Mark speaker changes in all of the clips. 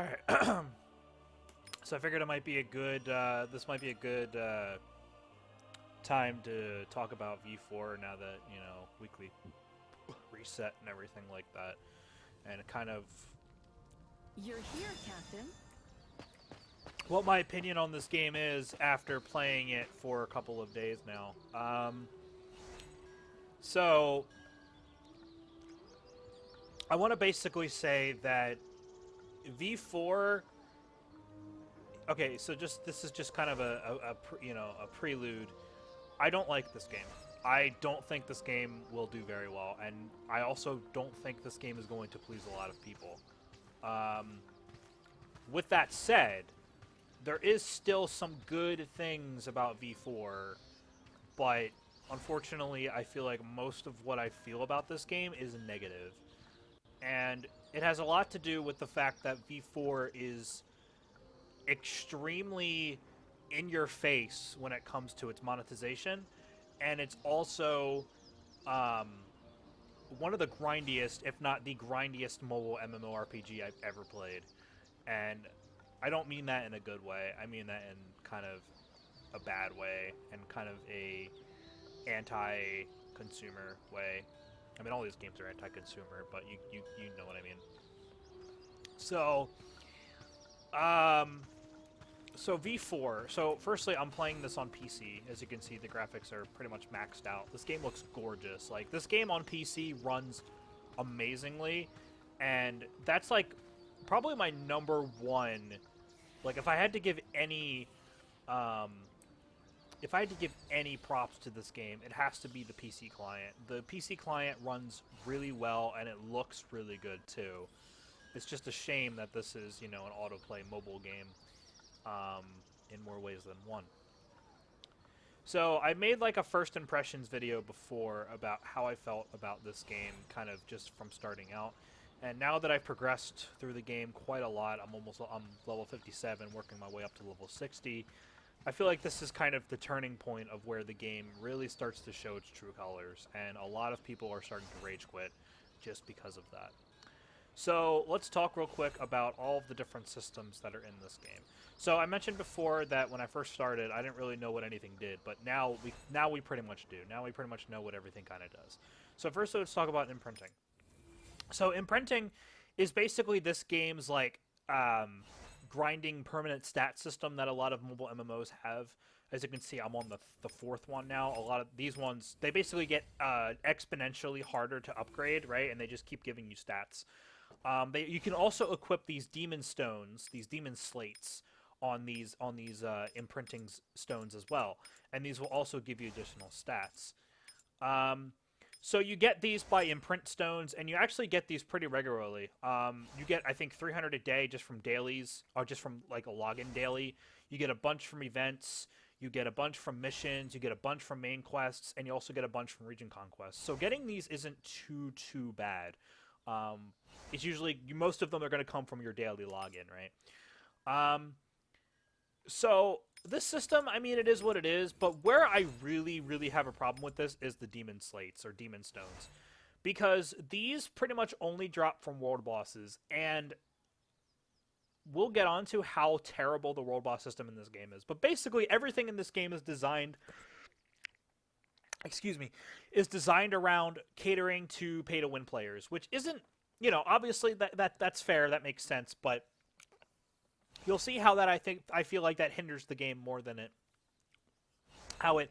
Speaker 1: Alright. So I figured it might be a good, this might be a good time to talk about V4 now that, weekly reset and everything like that. And kind of
Speaker 2: You're here, Captain.
Speaker 1: what my opinion on this game is after playing it for a couple of days now. So I want to basically say that V4. Okay, so this is just kind of a prelude. I don't like this game. I don't think this game will do very well, and I also don't think this game is going to please a lot of people. With that said, there is still some good things about V4, but unfortunately, I feel like most of what I feel about this game is negative. And it has a lot to do with the fact that V4 is extremely in your face when it comes to its monetization, and it's also um, one of the grindiest, if not the grindiest, mobile MMORPG I've ever played. And I don't mean that in a good way. I mean that in kind of a bad way and kind of a anti-consumer way. I mean, all these games are anti-consumer, but you know what I mean. So, um, So V4. So firstly, I'm playing this on PC. As you can see, the graphics are pretty much maxed out. This game looks gorgeous. Like, this game on PC runs amazingly, and that's like probably my number one. Like, um, if I had to give any props to this game, it has to be the PC client. The PC client runs really well, and it looks really good too. It's just a shame that this is, an autoplay mobile game um, in more ways than one. So I made like a first impressions video before about how I felt about this game, kind of just from starting out. And now that I've progressed through the game quite a lot, I'm level 57, working my way up to level 60. I feel like this is kind of the turning point of where the game really starts to show its true colors, and a lot of people are starting to rage quit just because of that. So let's talk real quick about all of the different systems that are in this game. So I mentioned before that when I first started, I didn't really know what anything did, but now we pretty much do. Now we pretty much know what everything kind of does. So first, let's talk about imprinting. So imprinting is basically this game's like grinding permanent stat system that a lot of mobile MMOs have. As you can see, I'm on the fourth one now. A lot of these ones, they basically get exponentially harder to upgrade, right? And they just keep giving you stats. You can also equip these demon stones, these demon slates, on these imprinting stones as well, and these will also give you additional stats. Um, so you get these by imprint stones, and you actually get these pretty regularly. You get, I think, 300 a day just from dailies, or just from like a login daily. You get a bunch from events. You get a bunch from missions. You get a bunch from main quests, and you also get a bunch from region conquests. So getting these isn't too bad. Um, it's usually most of them are going to come from your daily login, right? So this system, I mean, it is what it is. But where I really have a problem with this is the demon slates or demon stones, because these pretty much only drop from world bosses, and we'll get on to how terrible the world boss system in this game is. But basically, everything in this game is designed, excuse me, is designed around catering to pay to win players, which isn't, obviously that's fair, that makes sense, but you'll see how that I feel like that hinders the game more than it how it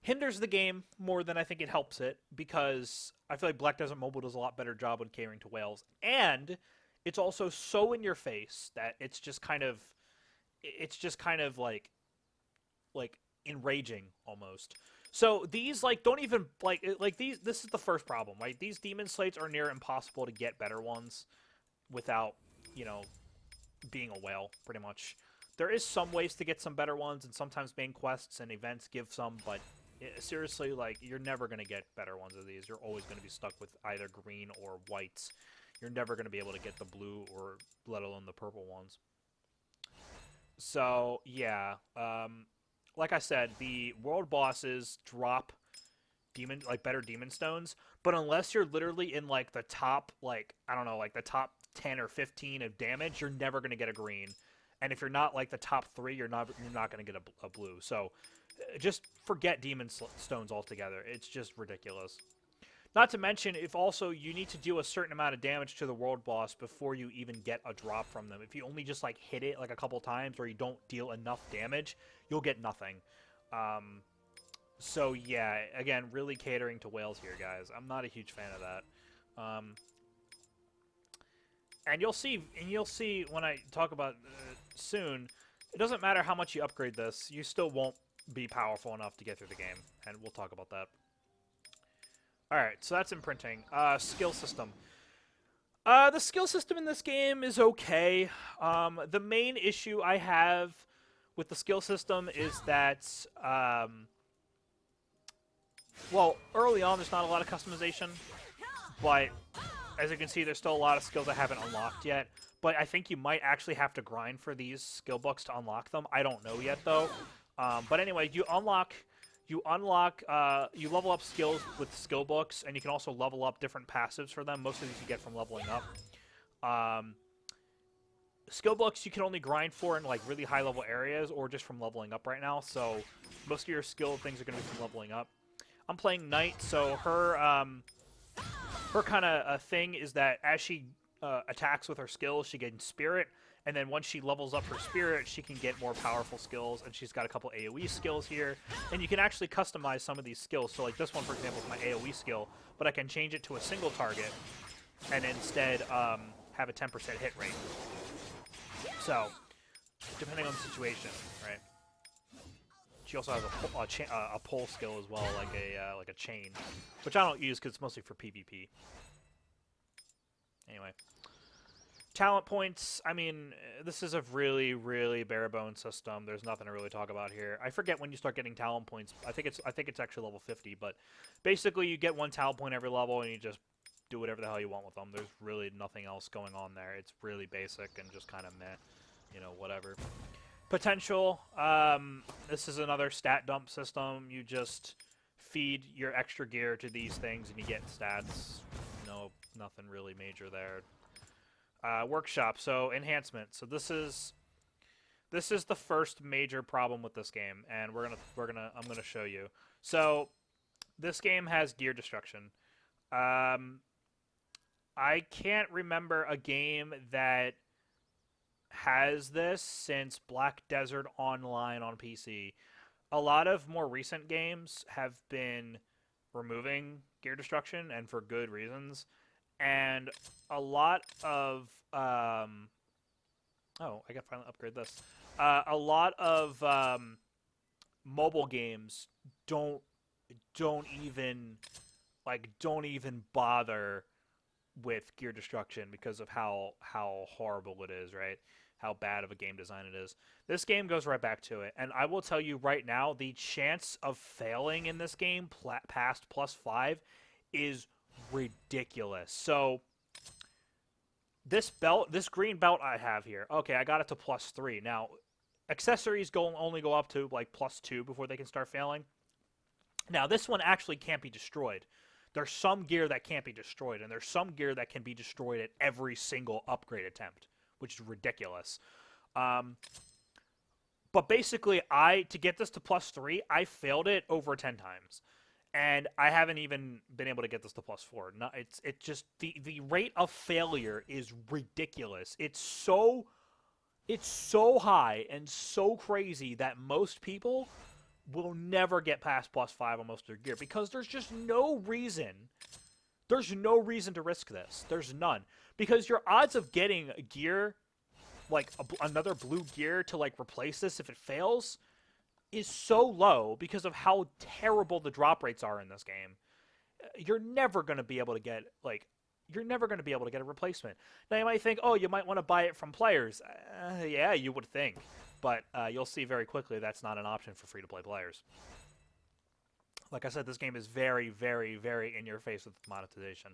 Speaker 1: hinders the game more than I think it helps it, because I feel like Black Desert Mobile does a lot better job on catering to whales, and it's also so in your face that it's just kind of like enraging almost. So these like don't even like these. This is the first problem, right? These demon slates are near impossible to get better ones without you know being a whale, pretty much. There is some ways to get some better ones, and sometimes main quests and events give some, but seriously, like, you're never going to get better ones of these. You're always going to be stuck with either green or whites. You're never going to be able to get the blue or let alone the purple ones. So, yeah. Like I said, the world bosses drop better demon stones, but unless you're literally in like the top, like I don't know, like the top 10 or 15 of damage, you're never gonna get a green. And if you're not like the top 3, you're not gonna get a blue. So just forget demon stones altogether. It's just ridiculous. Not to mention, if also you need to do a certain amount of damage to the world boss before you even get a drop from them. If you only just like hit it like a couple times, or you don't deal enough damage, you'll get nothing. So yeah, again, really catering to whales here, guys. I'm not a huge fan of that. And you'll see when I talk about soon. It doesn't matter how much you upgrade this, you still won't be powerful enough to get through the game, and we'll talk about that. Alright, so that's imprinting. Skill system. The skill system in this game is okay. The main issue I have with the skill system is that, well, early on there's not a lot of customization, but as you can see, there's still a lot of skills I haven't unlocked yet. But I think you might actually have to grind for these skill books to unlock them. I don't know yet, though. But anyway, you level up skills with skill books, and you can also level up different passives for them. Most of these you get from leveling up. Skill books you can only grind for in like really high level areas or just from leveling up right now. So most of your skill things are going to be from leveling up. I'm playing Knight, so her kind of thing is that as she attacks with her skills, she gains spirit, and then once she levels up her spirit, she can get more powerful skills, and she's got a couple AoE skills here, and you can actually customize some of these skills. So like this one, for example, is my AoE skill, but I can change it to a single target, and instead have a 10% hit rate. So, depending on the situation, right? She also has a pull skill as well, like a chain, which I don't use because it's mostly for PvP. Anyway, talent points. I mean, this is a really, really bare bones system. There's nothing to really talk about here. I forget when you start getting talent points. I think it's actually level 50, but basically you get one talent point every level, and you just do whatever the hell you want with them. There's really nothing else going on there. It's really basic and just kind of meh, you know, whatever. Potential. This is another stat dump system. You just feed your extra gear to these things, and you get stats. No, nothing really major there. Workshop. So enhancement. So this is the first major problem with this game, and I'm gonna show you. So this game has gear destruction. I can't remember a game that has this since Black Desert Online on PC. A lot of more recent games have been removing gear destruction, and for good reasons. And a lot of oh, I gotta finally upgrade this. A lot of mobile games don't even bother with gear destruction because of how horrible it is, right? How bad of a game design it is. This game goes right back to it, and I will tell you right now, the chance of failing in this game past +5 is ridiculous. So this green belt I have here, okay, I got it to +3. Now, accessories only go up to like +2 before they can start failing. Now, this one actually can't be destroyed. There's some gear that can't be destroyed, and there's some gear that can be destroyed at every single upgrade attempt, which is ridiculous. But basically, to get this to +3, I failed it over 10 times. And I haven't even been able to get this to +4. No, it's just the rate of failure is ridiculous. It's so high and so crazy that most people will never get past +5 on most of their gear because there's just no reason. There's no reason to risk this. There's none. Because your odds of getting gear, like another blue gear to like replace this if it fails, is so low because of how terrible the drop rates are in this game. You're never going to be able to get a replacement. Now you might think, oh, you might want to buy it from players. Yeah, you would think. But you'll see very quickly that's not an option for free-to-play players. Like I said, this game is very, very, very in your face with monetization.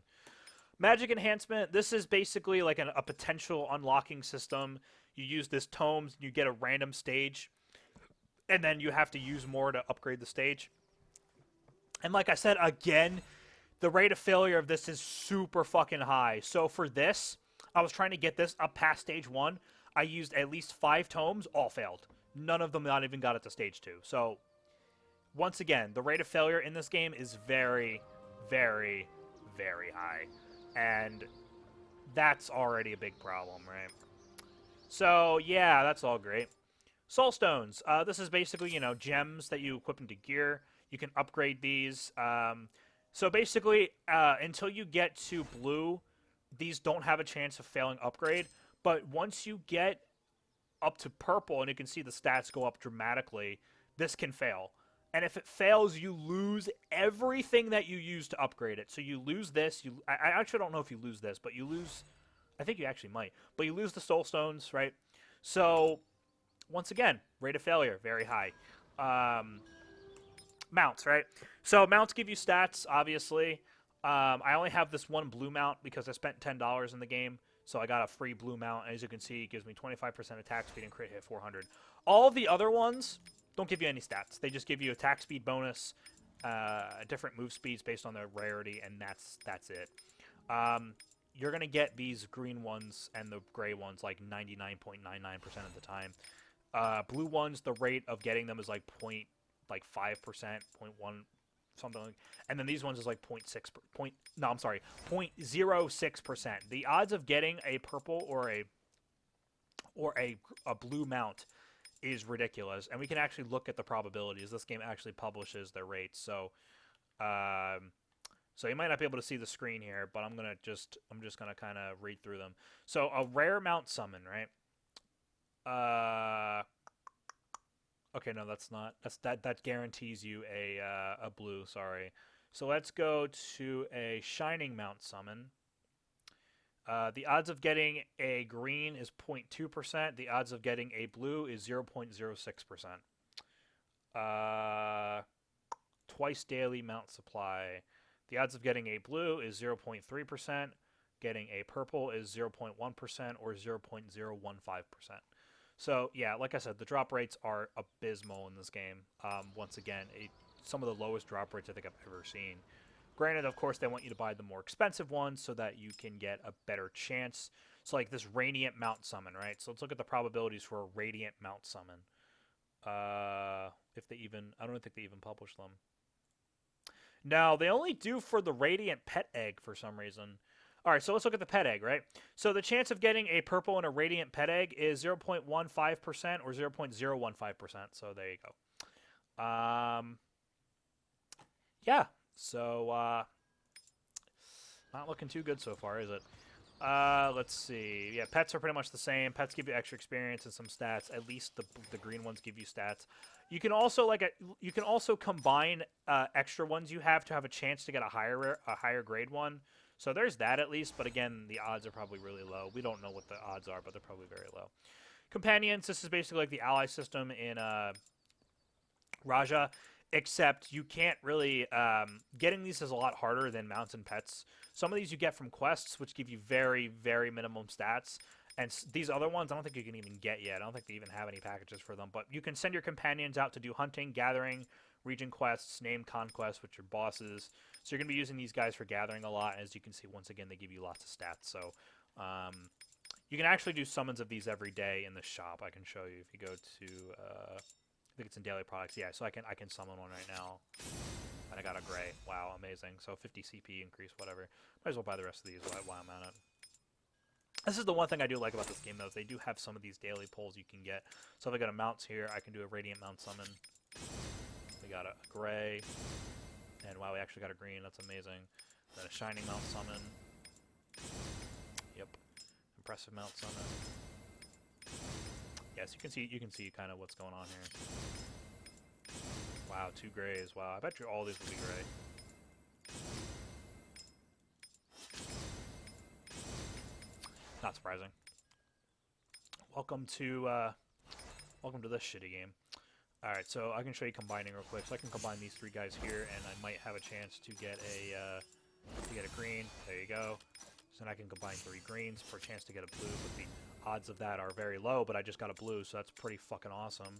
Speaker 1: Magic enhancement. This is basically like a potential unlocking system. You use this tomes, you get a random stage, and then you have to use more to upgrade the stage. And like I said, again, the rate of failure of this is super fucking high. So for this, I was trying to get this up past stage 1. I used at least 5 tomes, all failed. None of them not even got it to stage 2. So, once again, the rate of failure in this game is very, very, very high. And that's already a big problem, right? So, yeah, that's all great. Soul Stones. This is basically, you know, gems that you equip into gear. You can upgrade these. So basically, until you get to blue, these don't have a chance of failing upgrade. But once you get up to purple, and you can see the stats go up dramatically, this can fail. And if it fails, you lose everything that you use to upgrade it. So you lose this. I actually don't know if you lose this, but you lose... I think you actually might. But you lose the Soul Stones, right? So, once again, rate of failure, very high. Mounts, right? So mounts give you stats, obviously. I only have this one blue mount because I spent $10 in the game. So I got a free blue mount. As you can see, it gives me 25% attack speed and crit hit 400. All of the other ones don't give you any stats. They just give you attack speed bonus, different move speeds based on their rarity, and that's it. You're going to get these green ones and the gray ones like 99.99% of the time. Blue ones, the rate of getting them is like 5%, 0.1, something like, and then these ones is like 0.06%. The odds of getting a purple or a blue mount is ridiculous, and we can actually look at the probabilities. This game actually publishes their rates, so so you might not be able to see the screen here, but I'm just gonna kind of read through them. So a rare mount summon, right? Okay, no, that's not. That guarantees you a blue. Sorry. So let's go to a shining mount summon. The odds of getting a green is 0.2%. The odds of getting a blue is 0.06%. Twice daily mount supply. The odds of getting a blue is 0.3%. Getting a purple is 0.1% or 0.015%. So, yeah, like I said, the drop rates are abysmal in this game. Once again, some of the lowest drop rates I think I've ever seen. Granted, of course, they want you to buy the more expensive ones so that you can get a better chance. So, like this Radiant Mount Summon, right? So, let's look at the probabilities for a Radiant Mount Summon. If they even... I don't think they even publish them. No, they only do for the Radiant Pet Egg for some reason. All right, so let's look at the pet egg, right? So the chance of getting a purple and a radiant pet egg is 0.15% or 0.015%. So there you go. Yeah, so not looking too good so far, is it? Let's see. Yeah, pets are pretty much the same. Pets give you extra experience and some stats. At least the green ones give you stats. You can also combine extra ones you have to have a chance to get a higher grade one. So there's that at least, but again, the odds are probably really low. We don't know what the odds are, but they're probably very low. Companions, this is basically like the ally system in Raja, except you can't really... getting these is a lot harder than mounts and pets. Some of these you get from quests, which give you very, very minimum stats. And these other ones, I don't think you can even get yet. I don't think they even have any packages for them. But you can send your companions out to do hunting, gathering, region quests, named conquests, which are bosses. So you're going to be using these guys for gathering a lot. As you can see, once again, they give you lots of stats. So you can actually do summons of these every day in the shop. I can show you if you go to, I think it's in daily products. Yeah, so I can summon one right now. And I got a gray. Wow, amazing. So 50 CP increase, whatever. Might as well buy the rest of these while I'm at it. This is the one thing I do like about this game, though, is they do have some of these daily pulls you can get. So if I go to mounts here, I can do a Radiant Mount Summon. We got a gray. And wow, we actually got a green. That's amazing. Then a Shining Mount Summon. Yep. Impressive Mount Summon. Yes, you can see kind of what's going on here. Wow, 2 grays. Wow, I bet you all these will be gray. Not surprising. Welcome to this shitty game. Alright, so I can show you combining real quick. So I can combine these 3 guys here, and I might have a chance to get a green. There you go. So then I can combine 3 greens for a chance to get a blue, but the odds of that are very low, but I just got a blue, so that's pretty fucking awesome.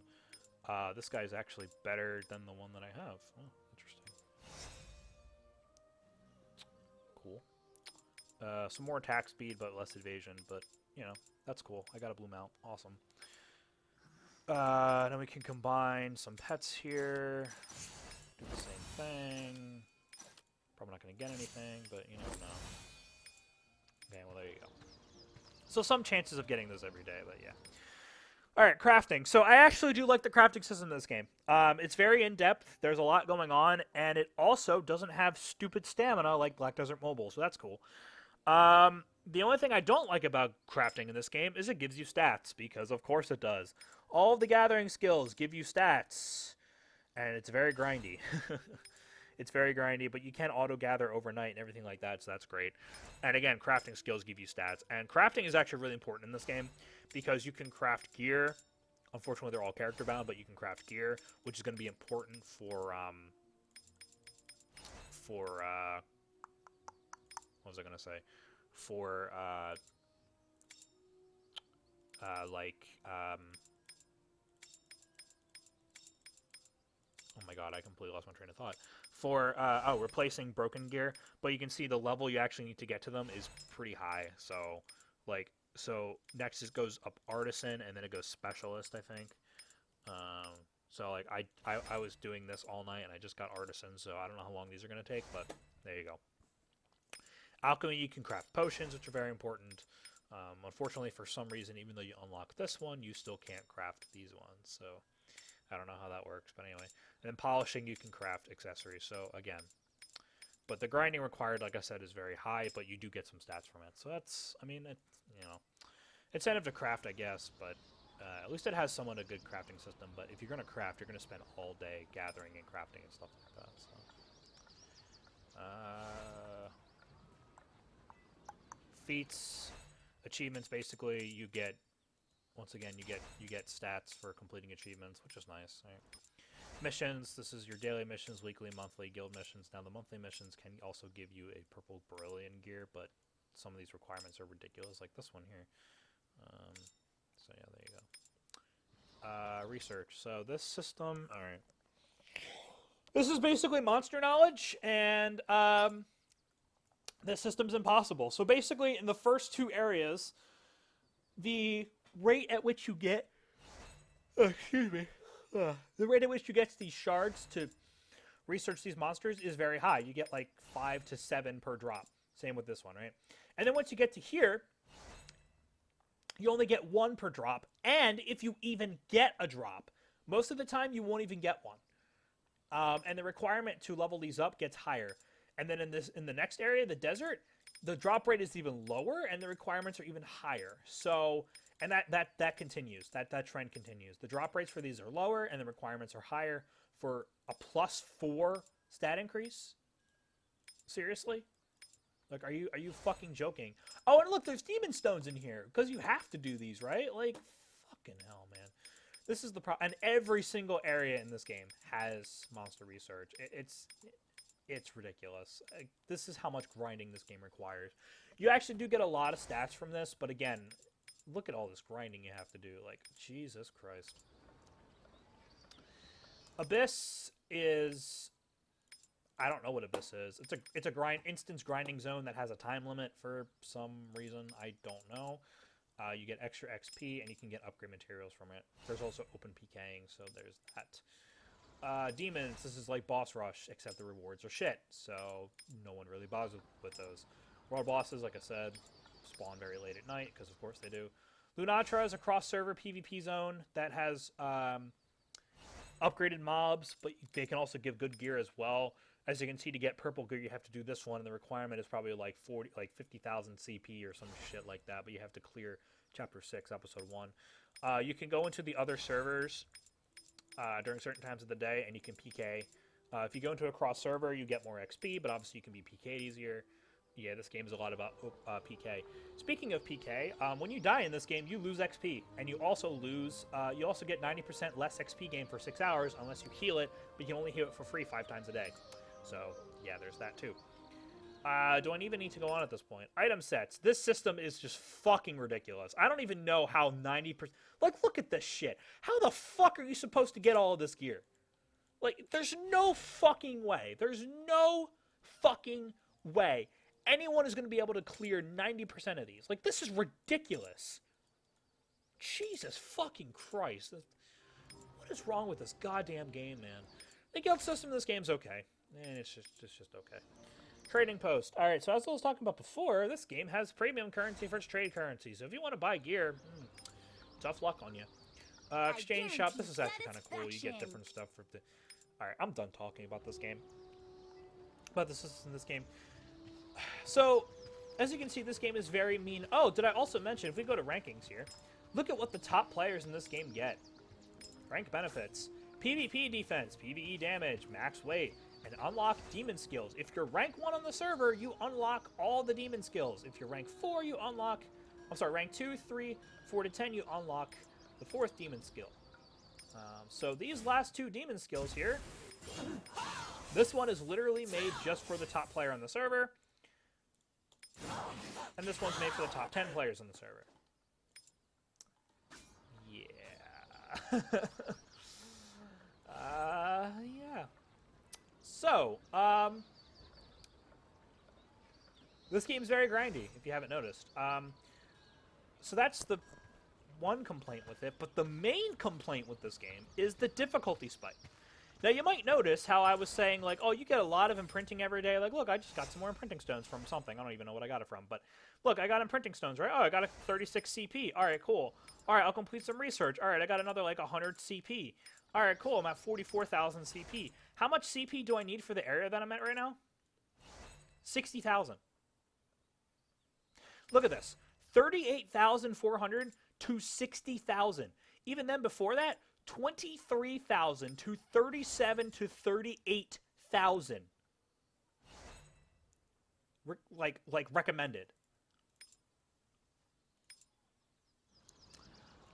Speaker 1: This guy is actually better than the one that I have. Oh, interesting. cool. Some more attack speed, but less evasion. But, you know, that's cool. I got a blue mount. Awesome. Then we can combine some pets here. Do the same thing. Probably not going to get anything, but you never know. Okay, well, there you go. So some chances of getting those every day, but yeah. All right, crafting. So I actually do like the crafting system in this game. It's very in-depth. There's a lot going on, and it also doesn't have stupid stamina like Black Desert Mobile, so that's cool. The only thing I don't like about crafting in this game is it gives you stats, because of course it does. All of the gathering skills give you stats, and it's very grindy. It's very grindy, but you can auto-gather overnight and everything like that, so that's great. And again, crafting skills give you stats. And crafting is actually really important in this game, because you can craft gear. Unfortunately, they're all character-bound, but you can craft gear, which is going to be important for what was I going to say? For, oh my god, I completely lost my train of thought. For, replacing broken gear, but you can see the level you actually need to get to them is pretty high, so, like, so next it goes up Artisan, and then it goes Specialist, I think. So, like, I was doing this all night, and I just got Artisan, so I don't know how long these are going to take, but there you go. Alchemy, you can craft potions, which are very important. Unfortunately, for some reason, even though you unlock this one, you still can't craft these ones, so I don't know how that works, but anyway. And then polishing, you can craft accessories, so again. But the grinding required, like I said, is very high, but you do get some stats from it. So that's, I mean, you know, incentive to craft, I guess, but at least it has somewhat a good crafting system. But if you're going to craft, you're going to spend all day gathering and crafting and stuff like that, so. Feats, achievements, basically, you get, once again, you get stats for completing achievements, which is nice, right? Missions, this is your daily missions, weekly, monthly, guild missions. Now, the monthly missions can also give you a purple beryllium gear, but some of these requirements are ridiculous, like this one here. So, yeah, there you go. Research. So, this system, alright. This is basically monster knowledge, and, this system's impossible. So, basically, in the first two areas, the rate at which you get, excuse me, the rate at which you get these shards to research these monsters is very high. You get like 5 to 7 per drop. Same with this one, right? And then once you get to here, you only get 1 per drop. And if you even get a drop, most of the time you won't even get one. And the requirement to level these up gets higher. And then in the next area, the desert, the drop rate is even lower and the requirements are even higher. So, and that continues. That trend continues. The drop rates for these are lower and the requirements are higher for a +4 stat increase. Seriously? Like, are you fucking joking? Oh, and look, there's demon stones in here because you have to do these, right? Like, fucking hell, man. This is the problem. And every single area in this game has monster research. It's ridiculous. This is how much grinding this game requires. You actually do get a lot of stats from this, but again, look at all this grinding you have to do. Like, Jesus Christ. Abyss is... I don't know what Abyss is. It's a instance grinding zone that has a time limit for some reason. I don't know. You get extra XP, and you can get upgrade materials from it. There's also open PKing, so there's that. Demons, this is like Boss Rush, except the rewards are shit, so no one really bothers with those. World bosses, like I said, spawn very late at night, because of course they do. Lunatra is a cross-server PvP zone that has upgraded mobs, but they can also give good gear as well. As you can see, to get purple gear, you have to do this one, and the requirement is probably like 50,000 CP or some shit like that, but you have to clear Chapter 6, Episode 1. You can go into the other servers during certain times of the day, and you can PK. If you go into a cross-server, you get more XP, but obviously you can be PK'd easier. Yeah, this game is a lot about PK. Speaking of PK, when you die in this game, you lose XP, and you also get 90% less XP gain for 6 hours unless you heal it, but you can only heal it for free 5 times a day. So, yeah, there's that too. Do I even need to go on at this point? Item sets. This system is just fucking ridiculous. I don't even know how 90%... Like, look at this shit. How the fuck are you supposed to get all of this gear? Like, there's no fucking way. There's no fucking way. anyone is going to be able to clear 90% of these. Like, this is ridiculous. Jesus fucking Christ. What is wrong with this goddamn game, man? The guild system in this game's okay. And it's just okay. Trading post. Alright, so as I was talking about before, this game has premium currency for its trade currency. So if you want to buy gear, tough luck on you. Exchange shop. This is actually kind of cool. You get different stuff for the... Alright, I'm done talking about this game. But this is in this game. So, as you can see, this game is very mean. Oh, did I also mention, if we go to rankings here, look at what the top players in this game get. Rank benefits. PvP defense, PvE damage, max weight, and unlock demon skills. If you're rank 1 on the server, you unlock all the demon skills. If you're rank 4, you unlock... I'm sorry, rank 2, 3, 4 to 10, you unlock the 4th demon skill. So these last 2 demon skills here, this one is literally made just for the top player on the server. And this one's made for the top 10 players on the server. Yeah. Yeah. So, this game's very grindy, if you haven't noticed. So that's the one complaint with it, but the main complaint with this game is the difficulty spike. Now, you might notice how I was saying, like, oh, you get a lot of imprinting every day. Like, look, I just got some more imprinting stones from something. I don't even know what I got it from. But, look, I got imprinting stones, right? Oh, I got a 36 CP. All right, cool. All right, I'll complete some research. All right, I got another, like, 100 CP. All right, cool. I'm at 44,000 CP. How much CP do I need for the area that I'm at right now? 60,000. Look at this. 38,400 to 60,000. Even then, before that, 23,000 to 37 to 38,000. Like recommended.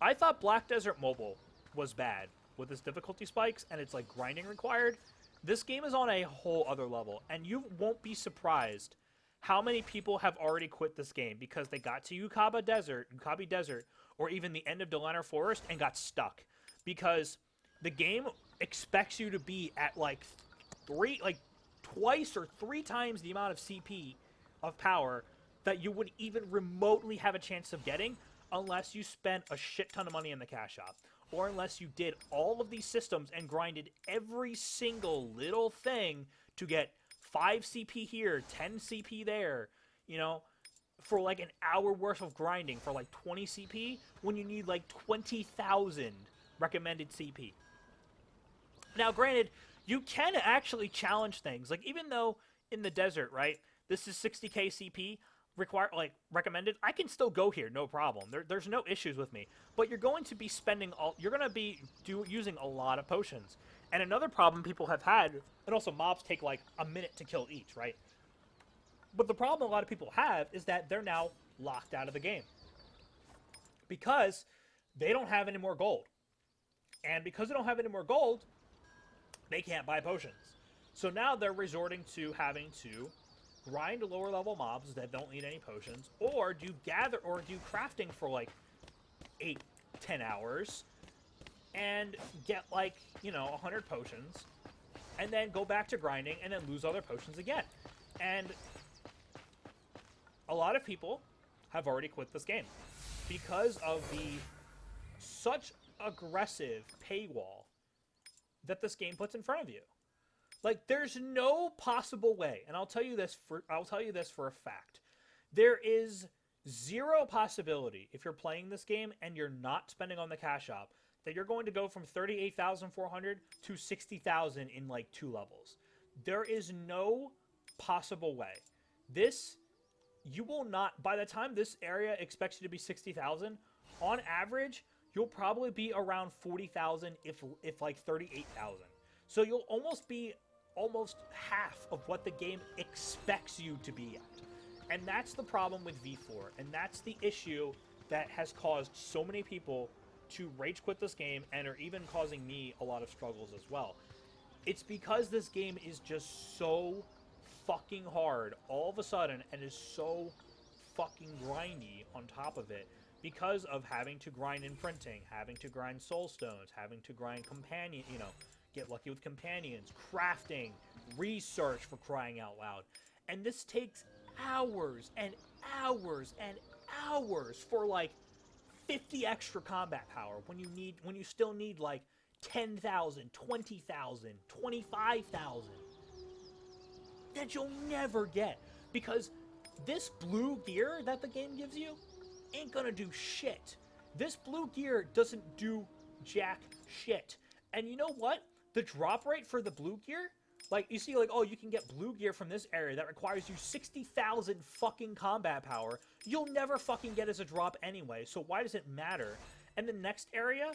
Speaker 1: I thought Black Desert Mobile was bad with its difficulty spikes and its like grinding required. This game is on a whole other level, and you won't be surprised how many people have already quit this game because they got to Ukabi Desert, or even the end of Delanar Forest and got stuck. Because the game expects you to be at like twice or 3 times the amount of CP of power that you would even remotely have a chance of getting unless you spent a shit ton of money in the cash shop. Or unless you did all of these systems and grinded every single little thing to get 5 CP here, 10 CP there, you know, for like an hour worth of grinding for like 20 CP when you need like 20,000 recommended CP. Now, granted, you can actually challenge things. Like, even though in the desert, right, this is 60k CP recommended, I can still go here, no problem. There's no issues with me. But you're going to be spending you're going to be using a lot of potions. And another problem people have had, and also mobs take like a minute to kill each, right? But the problem a lot of people have is that they're now locked out of the game because they don't have any more gold. And because they don't have any more gold, they can't buy potions. So now they're resorting to having to grind lower level mobs that don't need any potions, or do crafting for like 8-10 hours and get like, you know, 100 potions and then go back to grinding and then lose other potions again. And a lot of people have already quit this game because of the such aggressive paywall that this game puts in front of you. Like, there's no possible way, and I'll tell you this for a fact. There is zero possibility if you're playing this game and you're not spending on the cash shop that you're going to go from 38,400 to 60,000 in like 2 levels. There is no possible way. You will not, by the time this area expects you to be 60,000, on average, you'll probably be around 40,000, if like 38,000. So you'll almost be half of what the game expects you to be at. And that's the problem with V4, and that's the issue that has caused so many people to rage quit this game and are even causing me a lot of struggles as well. It's because this game is just so fucking hard all of a sudden and is so fucking grindy on top of it because of having to grind imprinting, having to grind soul stones, having to grind companion, you know, get lucky with companions, crafting, research, for crying out loud. And this takes hours and hours and hours for like 50 extra combat power when you still need like 10,000, 20,000, 25,000 that you'll never get, because this blue gear that the game gives you ain't gonna do shit. This blue gear doesn't do jack shit. And you know what? The drop rate for the blue gear, like, you see, like, oh, you can get blue gear from this area that requires you 60,000 fucking combat power. You'll never fucking get as a drop anyway, so why does it matter? And the next area,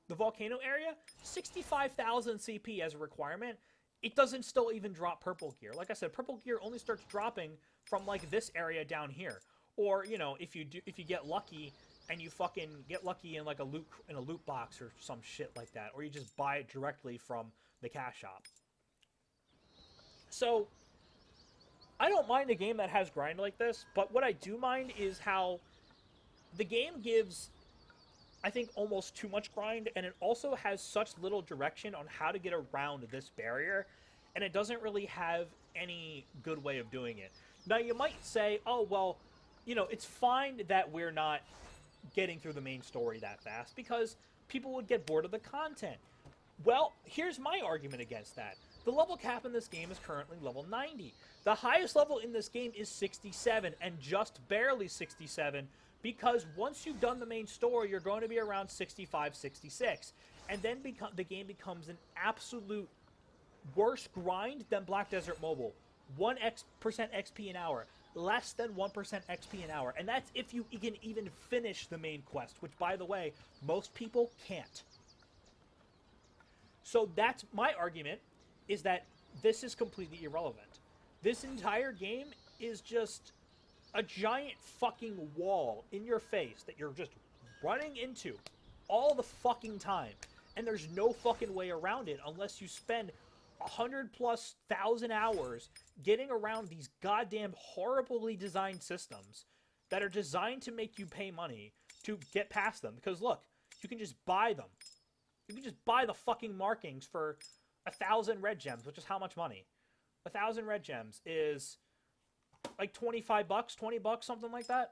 Speaker 1: the volcano area, 65,000 CP as a requirement. It doesn't still even drop purple gear. Like I said, purple gear only starts dropping from, like, this area down here. Or, you know, if you get lucky and you fucking get lucky in, like, a loot box or some shit like that. Or you just buy it directly from the cash shop. So, I don't mind a game that has grind like this, but what I do mind is how the game gives, I think, almost too much grind, and it also has such little direction on how to get around this barrier, and it doesn't really have any good way of doing it. Now, you might say, oh, well, you know, it's fine that we're not getting through the main story that fast, because people would get bored of the content. Well, here's my argument against that. The level cap in this game is currently level 90. The highest level in this game is 67, and just barely 67, because once you've done the main story, you're going to be around 65, 66. And then the game becomes an absolute worse grind than Black Desert Mobile. 1% XP an hour. Less than 1% XP an hour. And that's if you can even finish the main quest, which, by the way, most people can't. So that's my argument, is that this is completely irrelevant. This entire game is just a giant fucking wall in your face that you're just running into all the fucking time. And there's no fucking way around it unless you spend 100,000+ hours getting around these goddamn horribly designed systems that are designed to make you pay money to get past them. Because look, you can just buy them. You can just buy the fucking markings for 1,000 red gems, which is how much money? 1,000 red gems is like $25, $20, something like that.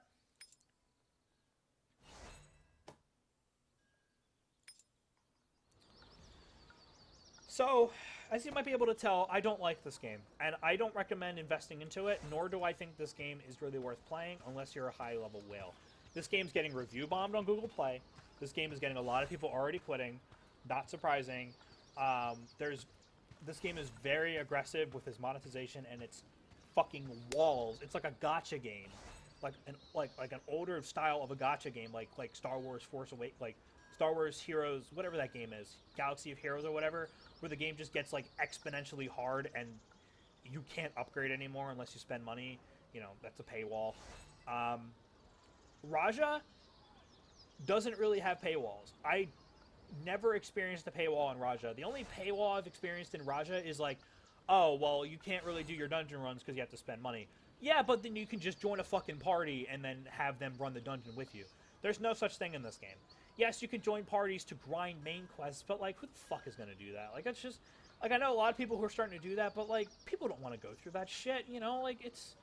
Speaker 1: So, as you might be able to tell, I don't like this game, and I don't recommend investing into it, nor do I think this game is really worth playing unless you're a high-level whale. This game's getting review bombed on Google Play. This game is getting a lot of people already quitting. Not surprising. This game is very aggressive with its monetization and its fucking walls. It's like a gacha game, like an older style of a gacha game, like Star Wars Force Awakens, like Star Wars Heroes, whatever that game is, Galaxy of Heroes or whatever, where the game just gets like exponentially hard and you can't upgrade anymore unless you spend money. You know, that's a paywall. Raja doesn't really have paywalls. I never experienced a paywall in Raja. The only paywall I've experienced in Raja is like, oh, well, you can't really do your dungeon runs because you have to spend money. Yeah, but then you can just join a fucking party and then have them run the dungeon with you. There's no such thing in this game. Yes, you can join parties to grind main quests, but, like, who the fuck is going to do that? Like, it's just, like, I know a lot of people who are starting to do that, but, like, people don't want to go through that shit, you know? Like, it's,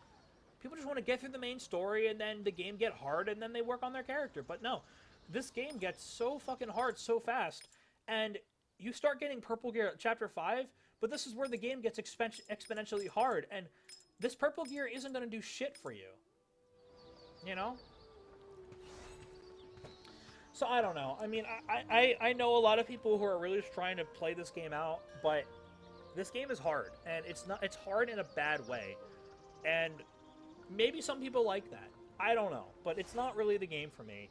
Speaker 1: people just want to get through the main story and then the game get hard and then they work on their character. But no, this game gets so fucking hard so fast, and you start getting purple gear at Chapter 5, but this is where the game gets exponentially hard, and this purple gear isn't going to do shit for you. You know? So I don't know. I mean, I know a lot of people who are really just trying to play this game out, but this game is hard, and it's hard in a bad way. And maybe some people like that. I don't know, but it's not really the game for me.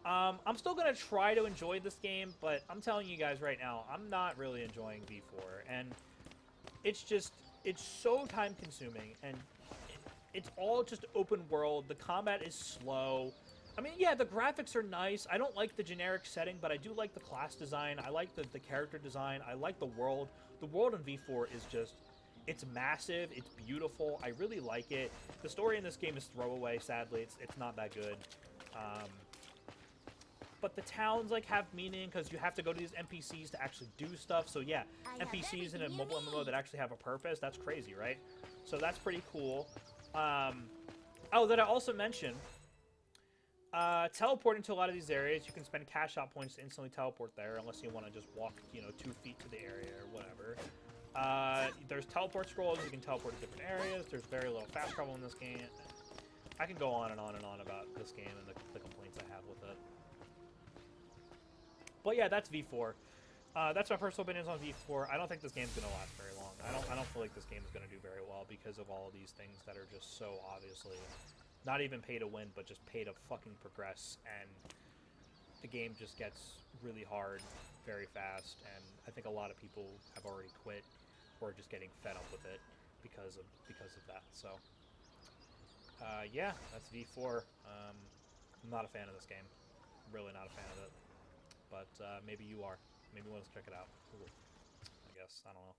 Speaker 1: I'm still going to try to enjoy this game, but I'm telling you guys right now, I'm not really enjoying V4. And it's so time-consuming, and it's all just open world. The combat is slow. I mean, yeah, the graphics are nice. I don't like the generic setting, but I do like the class design. I like the character design. I like the world. The world in V4 is just... It's massive. It's beautiful. I really like it. The story in this game is throwaway, sadly. It's not that good. But the towns, like, have meaning because you have to go to these NPCs to actually do stuff. So, yeah, NPCs in a mobile MMO that actually have a purpose, that's crazy, right? So that's pretty cool. Oh, that I also mentioned, teleporting to a lot of these areas, you can spend cash out points to instantly teleport there, unless you want to just walk, 2 feet to the area or whatever. There's teleport scrolls, you can teleport to different areas. There's very little fast travel in this game. I can go on and on and on about this game and the complaints I have with it. But yeah, that's V4. That's my personal opinions on V4. I don't think this game's gonna last very long. I don't feel like this game is gonna do very well because of all of these things that are just so obviously not even pay to win, but just pay to fucking progress. And the game just gets really hard very fast. And I think a lot of people have already quit or are just getting fed up with it because of that. So yeah, that's V4. I'm not a fan of this game. Really not a fan of it. But maybe you are. Maybe you want to check it out. Cool. I guess. I don't know.